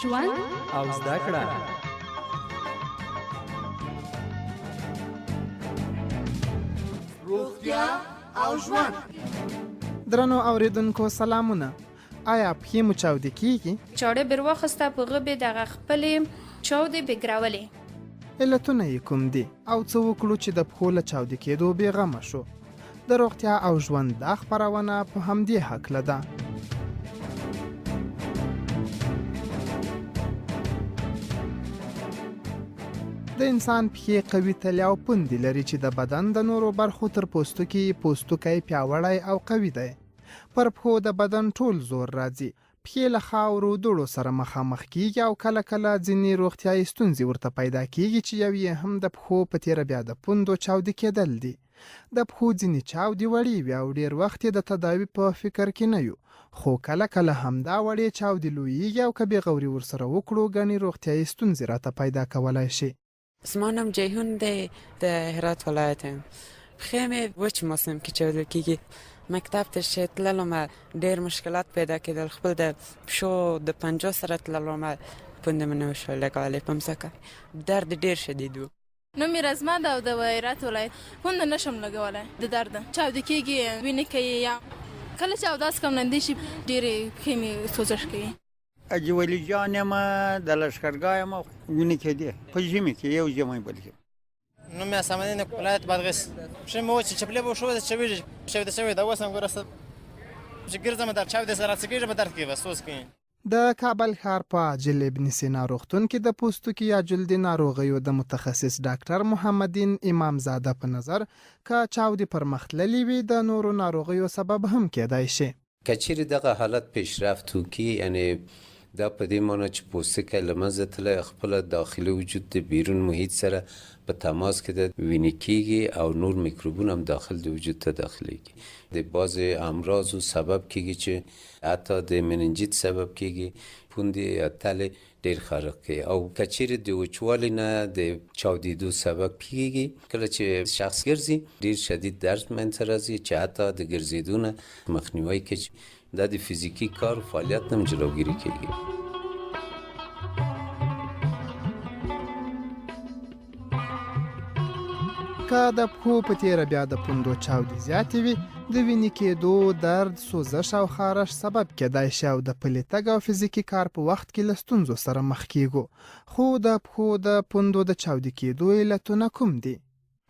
ژوند او زده کړه. روغتیا او ژوند. درنو اوریدونکو سلامونه. آیا پښې مو چاودې کیږي؟ چاړه بر واخسته په غبې دغه خپلې چاودې بګراولې. علتونه یې کوم دي او څه وکړو چې د پښو له چاودې کېدو بېغمه شو؟ د روغتیا او ژوند دا خپرونه په همدې هکله ده. د انسان پښې قوي تلې او پوندې لري چې د بدن د نورو برخو تر پوستکي پیاوړی او قوي دی. پر پښو د بدن ټول زور راځي. پښې له خاورو دوړو سره مخامخ کیږي او کله کله ځینې روغتیایي ستونزې ورته پیدا کیږي چې یو یې هم د پښو په تیره بیا د پوندو چاودې کېدل دي. د پښو ځینې چاودې وړې وي او ډېر وخت یې د تداوي په فکر کې نه یو، خو کله کله همدا وړې چاودې لویږي او که بېغوري ورسره وکړو ګڼې روغتیایي ستونزې راته پیدا کولی شي. زما نام جیهون دی، د هرات ولایت یم. پښې مې وچ موسم کې چاودل کېږي. مکتب ته چې تللم ډېر مشکلات پیدا کېدل. خپل د پښو د پنجو سره تللم، پوندې مې نه وشوه لګولی په مځکه. درد ډېر شدید و. نوم مې رزما ده او د هرات ولایت. پونده نشم لګولی د درده. چاودې کېږي، وینې کوي، یا کله چې اوداس کوم لندې شي ډېرې پښې مې سوزش کوي. اجولی جان یم، د لښکرګاه یم، وینې کېدې په ژمي کې یو ژمی بل ژمی. نوم مې اسامدین ولایت بادغیس. پښې مې وچې څپلیو به شوې چاودېږي چاودې شوې ده. اوس هم ګوره چې ګرځم در چاودې سره څه کېږي به درد کوي به سوز کوي. د کابل ښار په عاجل ابن سینا روغتون کې د پوستکي یا جلدي ناروغیو د متخصص ډاکټر محمدعارف امامزاده په نظر که چاودې پرمختللې وي د نورو ناروغیو سبب هم کېدای شي. که چیرې دغه حالت پیشرفت وکړي، یعنی دا په دې معنی چې پوستکی له منځه تللی خپله داخلي وجود د بیرون محیط سره په تماس کې د وینې کېږي او نور میکروبونه هم داخل د وجود ته داخلیږي. د بعضې امراضو سبب کېږي چې حتی د مننجیت سبب کېږي، پوندې یا تلې ډېر خرق کوي. او که چیرې د وچوالي نه د چاودېدو سبب کېږي، کله چې شخص ګرځي ډېر شدید درد منځته راځي چې حتی د ګرځېدو نه مخنیوی کوي. دا د فزیکي کار فعالیت هم جلوګیري کوي. که د پښو په تیره بیا د پوندو چاودې زیاتې وي، د وینې کېدو، درد، سوزش او خارش سبب کېدای شي او د پلي تګ او فزیکي کار په وخت کې له ستونزو سره مخ کېږو. خو د پښو د پوندو د چاودې کېدو علتونه کوم دي؟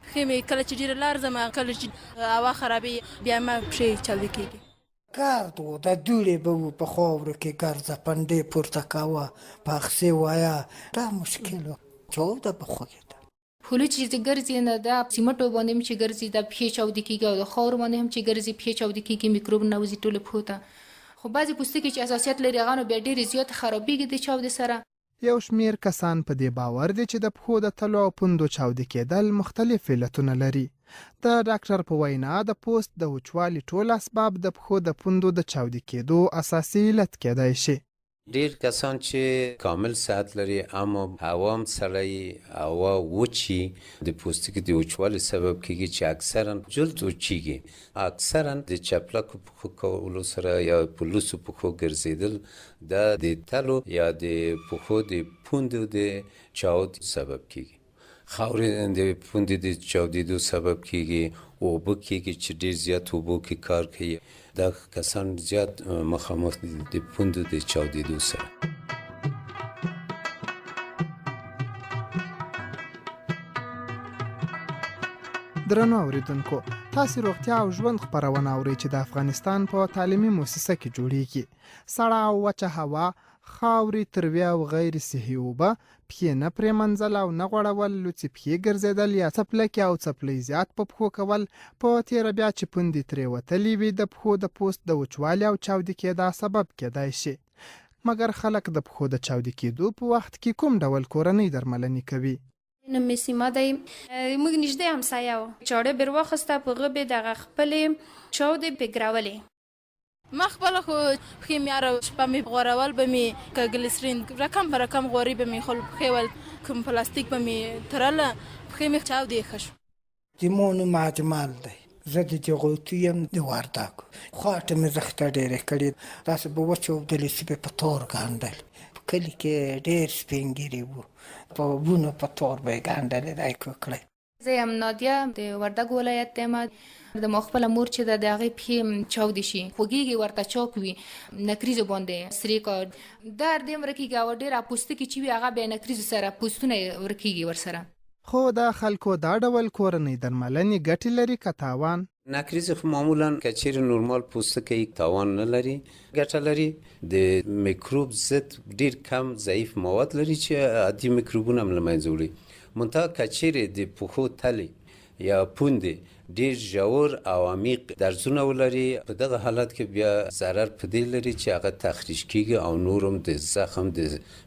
پښې مې کله چې ډېره لار ځم، کله چې هوا خرابوي بیا مې پښې چاودې کېږي. ګرد و د دوړې به و په خاورو کې ګرځه، پنډې پورته کوه، پاخسې وایه، دا مشکل و. چاوده به خوږېده. هلو چې ګرځي نه د سیمټو باندې هم چې ګرځي د پښې چاودې کېږي او د خاورو باندې هم چې ګرځي پښې چاودې کېږي، میکروب نوځي ټولو پښو ته. خو بعضې پوستکي چې اساسیت لري هغه نو بیا ډېرې زیات خرابېږي د چاودې سره. یو شمیر کسان په دې باور دي چې د پښو د تلو او پوندو چاودې کېدل مختلف علتونه لري. د ډاکټر په وینا د پوست د وچوالي ټول اسباب د پښو د پوندو د چاودې کېدو اساسي علت کېدای شي. ډیر کسان چې کامل صحت لري اما هوا هم سړی هوا وچی د پوستکي د وچوالي سبب کېږي چې اکثرا جلد وچیږي. اکثرا د څپلکو پښو کولو سره یا په لوڅو پښو ګرځېدل دا د تلو یا د پښو د پوندو د چاود سبب کېږي. خاورې د پوندې د چاودېدو سبب کېږي. اوبه کېږي چې ډېر زیات اوبو کې کار کوي. دا کسان زیات مخامخ د پوندو د چاودېدو سره. درنو اوریدونکو، تاسې روغتیا او ژوند خپرونه اورئ چې د افغانستان په تعلیمي مؤسسه کې جوړیږي. سړه او وچه هوا، خاورې، تروې او غیر صحي اوبه، پښې نه پرېمنځل او نه غوړول، لوڅې پښې ګرځېدل یا څپلکې او څپلۍ زیات په پښو کول، په تیره بیا چې پوندې ترې وتلې وي د پښو د پوست د وچوالي او چاودې کېدا سبب کېدای شي. مګر خلک د پښو د چاودې کېدو په وخت کې کوم ډول کورنۍ درملنې کوي؟ نوم مې سیما دی. موږ نږدې همسایه وو. چاړه بر واخسته په غبې دغه خپلې چاودې بګراولې. ما خپله خو پښې مې هره شپه مې غوړول به مې که ګلیسرین رقم په رقم غوړي به مې خل پښې ول کوم پلاستیک به مې تړله پښې مې چاودې ښه شو. زما نوم اجمل دی. زه د جغوتي یم د وردګو. خواټې مې زخته ډېرې کړې، داسې به وچاودلې چې به په تار ګنډل. په کلي کې ډېر سپین ږیري وو، په اوبونو په تور به یې ګنډلې دا یې ککړې. زه یم نادیه د وردګ ولایت یم. د ما خپله مور چې د هغې پښې چاودې شي، خوږېږي، ورته چاک وي، نکریزو باندې سرې کا درد یې ورکېږي او ډېره پوستکي چې وي هغه بیا نکریزو سره پوستونه یې ورکېږي ورسره. خو د خلکو دا ډول کورنۍ درملنې ګټې لري که تاوان؟ نکریز خو معمولا که چیرې نورمال پوستکی تاوان نه لري، ګټه لري. د میکروب ضد ډیر کم ضعیف مواد لري چې عادي میکروبونه هم له منځه وړي. منتها که چیرې د پښو تلې یا پوندې ډیر ژور او عمیق درزونه ولري، په دغه حالت کې بیا ضرر په دې لري چې هغه تخریش کیږي او نورم د زخم د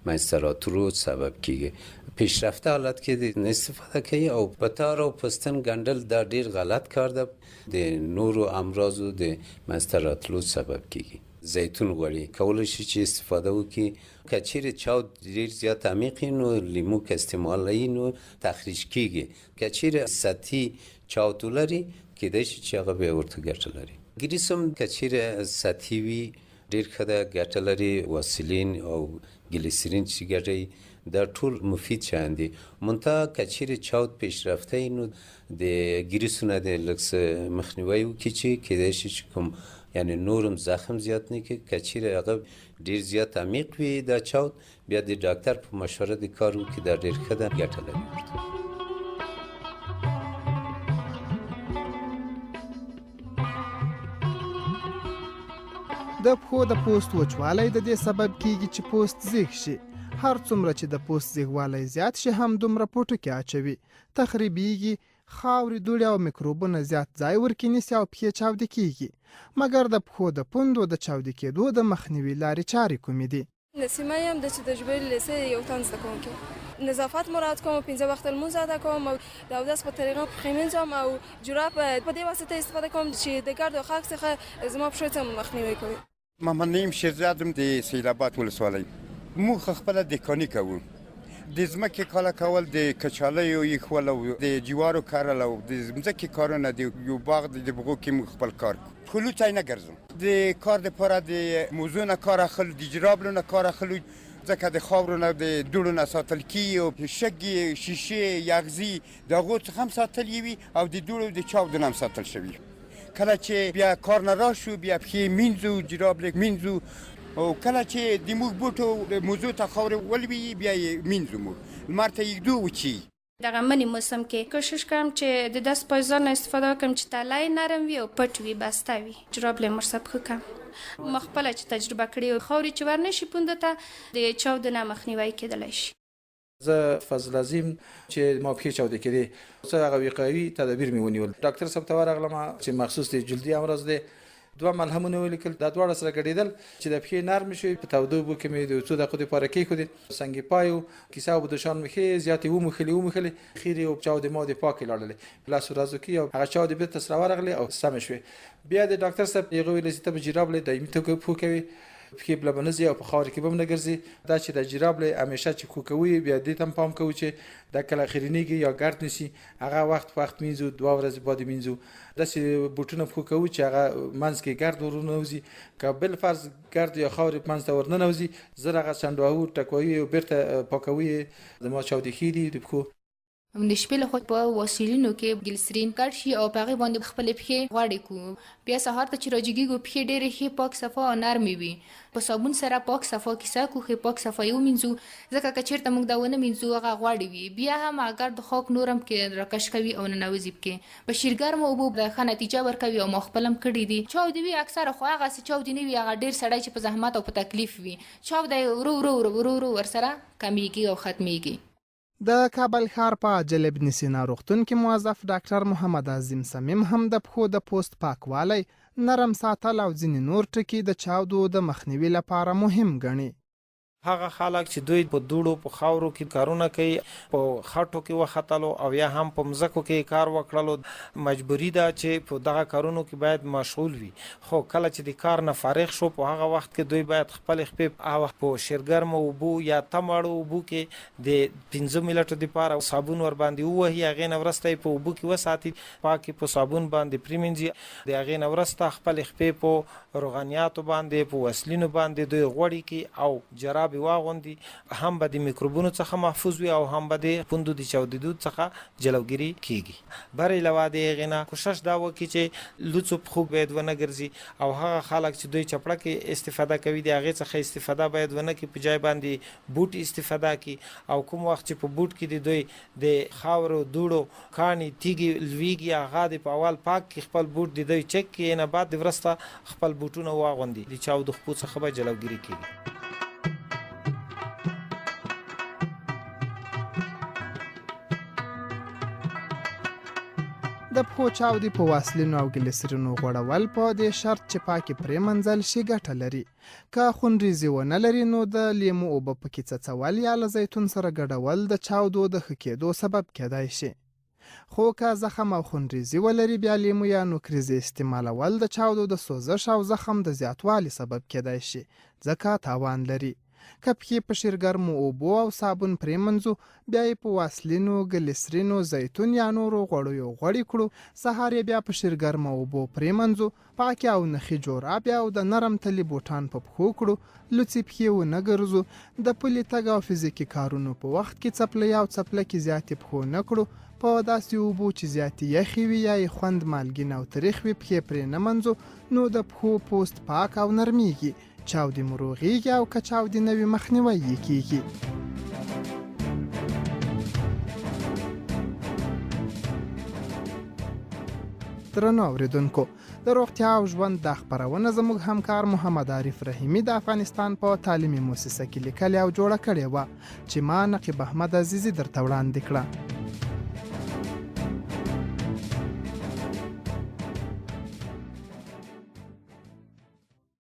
منځته راتلو سبب کیږي. پیشرفته حالت کې د استفاده کوي او په تار او پستن ګنډل دا ډیر غلط کار ده، د نورو امراضو د منځته راتلو سبب کیږي. زیتون غوړي کولی شي چې استفاده وکړي. که چیرې چاود ډیر زیات عمیق نو لیمو که استعمالوي نو تخریش کیږي. که چیرې سطحي چاود ولري کیدای شي چې هغه بیا ورته ګټه لري. ګریس هم که چیرې سطحي وي ډیر ښه ده، ګټه لري. واسلین او ګلیسرین چې ګټي دا ټول مفید شیان دي. منتها که چیرې چاود پیشرفته نو د ګریسونه د لږ مخنیوی وکړي چې کیدای شي چې کوم یعنی نورم زخم زیات نه کړي. که چیرې هغه ډیر زیات عمیق وي دا چاود، بیا د ډاکټر په مشوره د کار وکړي، دا ډیر ښه ده، ګټه لري ورته. د پښو د پوست وچوالی د دې سبب کیږي چې پوست زیږ شي. هر څومره چې د پوست زیږوالی زیات شي هم دومره پوټکي اچوي، تخریبیږي، خاورې، دوړې او میکروبونه زیات ځای ورکې نیسي او پښې چاودې کیږي. مګر د پښو د پوندو د چاودې کېدو د مخنیوي لارې چارې کومې دي؟ نسیمه یم د چې د ژبې لیسې یو تن زده کوونکې. نظافت مراعات کوم، 5 وخت لمونځ ادا کوم او د اودس په طریقه پښې مینځم او جوراب په دې واسطه استفاده کوم چې د ګرد او خاک څخه زما پښې ته مخنیوی کوي. محمدعارف شیرزادم د سیلابات ولسوالۍ. موږ خپله دکاني کوو. د ځمکې کاله کول، د کچالیو ایښول او د جوارو کرل او د ځمکې کارونه، د یو باغ د بغو کې موږ خپل کار کوو. خلو ته نه ګرځم. د کار دپاره د موضوع نه کار اخلو، د جرابلو نه کار اخلو، ځکه د خاورو نه د دوړو نه ساتل کیږي او شګې، شیشې، یغزي د هغو څخه هم ساتل وي او د دوړو د چاودو نه هم ساتل شوي. کله چې بیا کار نه راشو بیا پښې مینځو، جراب لږ مینځو او کله چې د موږ بوټو موضوع ته خاورې ولوي بیا یې مینځو، موږ لمر ته یږدو وچي. دغه منی موسم کې کوشش کوم چې د داس پایزان استفاده وکړم چې تلای نرم وي او پټ وي، بسته وي. جراب له مرسب وکړم. مخبله چې تجربه کړې خاورې چې ورنشي پوند ته د چاود نه مخنیوي کېدلی شي. زه فضل عظیم چې ما پښې چاودې کېدې، څه هغه وقایوي تدابیر مې ونیول. ډاکټر صاحب ته ورغلم چې مخصوص د جلدي امراض دی، 2 ملهمونه ولیکل، دا دواړه سره ګډېدل چې د پښې نرم شي. په تودو اوبو کې مې د 2 دقیقو دپاره کېښودې، سنګې پایو کیسه اوبه د شان مې ښې زیاتې وموښلې، خیرې او چاودې مودې پاکې لاړلې په لاسو رازو کې او هغه چاودې بېرته سره ورغلې او سمې شوې. بیا د ډاکټر صاحب هغه ویلې چې ته به جراب له دایمي توګه پوه کوې، پښې بله به نه ځي او په خاورې کې به هم نه ګرځي. دا چې د جراب له همیشه چې پوه کوي بیا دې ته هم پام کوو چې دا کله خیرینېږي یا ګرد نیسي هغه وخت په وخت مینځو، 2 ورځې بعد مینځو. داسې بوټونه پوه کوو چې هغه منځ کې ګرد ورننوځي. که بالفرض ګرد یا خاورې منځ ته ورننوځي، زر هغه څنډواهو ټکوي او بېرته پاکوي. زما چاودې ښې دي د پښو. د شپې له خوا په واسلینو کې ګلیسرین ګډ شي او په هغې باندې خپلې پښې غوړې کړو. بیا سهار ته چې راجګېږو پښې ډېرې ښې پاک صفا او نرمې وي. په صابون سره پاک صفا کیسه کړو، ښې پاک صفا یې ومینځو، ځکه که چېرته موږ دا ونه مینځو هغه غوړې وي. بیا هم اگر د خاک نور هم کې راکش کوي او ننوځي پکې. په شیرګرمو اوبو د ښه نتیجه ورکوي او ما خپل هم کړي دي. چاودې وي اکثره خو هغسې چاودې نه وي، هغه ډېر سړی چې په زحمت او په تکلیف وي. چاودی ورو ورسره کمیږي او ختمیږي. د کابل ښار په جلب ابن سینا روغتون کې موظف ډاکټر محمد عظیم صمیم هم د پښو د پوست پاکوالی، نرم ساتل او ځینې نور ټکي د چاودو د مخنیوي لپاره مهم ګڼي. هغه خلک چې دوی په دوړو په خاورو کې کارونه کوي، په خټو کې وختلو او یا هم په مځکو کې کار وکړلو، مجبوري ده چې په دغه کارونو کې باید مشغول وي. خو کله چې د کار نه فارغ شو په هغه وخت کې دوی باید خپل خپې په شیرګرمو اوبو یا تمړو اوبو کې د 15 منټو دپاره صابون ور باندې ووهي، هغې نه وروسته یې په اوبو کې وساتي، پاکې په صابون باندې پرېمینځي. د هغې نه وروسته خپل خپې په روغانیاتو باندې، په وسلینو باندې دوی غوړې کړي او جراب به واغوندي هم به د میکروبونو څخه محفوظ وي او هم به د پوندو د چاودېدو څخه جلوګیري کیږي بر علاوه د هغې نه کوشش دا وکړي چې لوڅو پښو باید ونه ګرځي او هغه خلک چې دوی چپړکې استفاده کوي د هغې څخه استفاده باید ونه کړي په جای باندې بوټ استفاده کړي او کوم وخت چې په بوټ کې د دوی د خاورو دوړو کاڼي تیږې لویږي هغه د په اول پاک کې خپل بوټ د دوی چک کړي نه بعد د ورسته خپل بوټونه واغوندي د چاودو خپو څخه به جلوګیري کیږي د پښو چاودي په واسلینو او ګلیسرینو غوړول په دې شرط چې پاکې پرېمنځل شي ګټه لري که خونرېزۍ ونه لري نو د لیمو اوبه پکې څڅول یا له زیتون سره ګډول د چاودو د ښه کېدو سبب کېدای شي خو که زخم او خونرېزۍ ولري بیا لیمو یا نوکریزې استعمالول د چاودو د سوزش او زخم د زیاتوالي سبب کېدای شي ځکه تاوان لري که پښې په شیرګرمو اوبو او صابون پرېمنځو بیا یې په واسلینو ګلیسرینو زیتون یا نورو غوړیو غوړې کړو سهار یې بیا په شیرګرمو اوبو پرېمنځو پاکې او نښې جوراب او د نرم تلي بوټان په پښو کړو لوڅې پښې ونه ګرځو د پلي تګ او فزیکي کارونو په وخت کې څپلۍ او څپلکې زیاتې پښو نه کړو په داسې اوبو چې زیاتې یخې وي یا یې خوند مالګین او تریخ وي پښې پرې نه منځو نو د پښو پوست پاک او نرمیږي چاودې مو روغېږي او که چاودې نه وي مخنیوی یې کیږي درنو اورېدونکو د روغتیا او ژوند دا خپرونه زموږ همکار محمدعارف رحیمي د افغانستان په تعلیمي مؤسسه کې لیکلې او جوړه کړې وه چې ما نقیب احمد عزیزي درته وړاندې کړه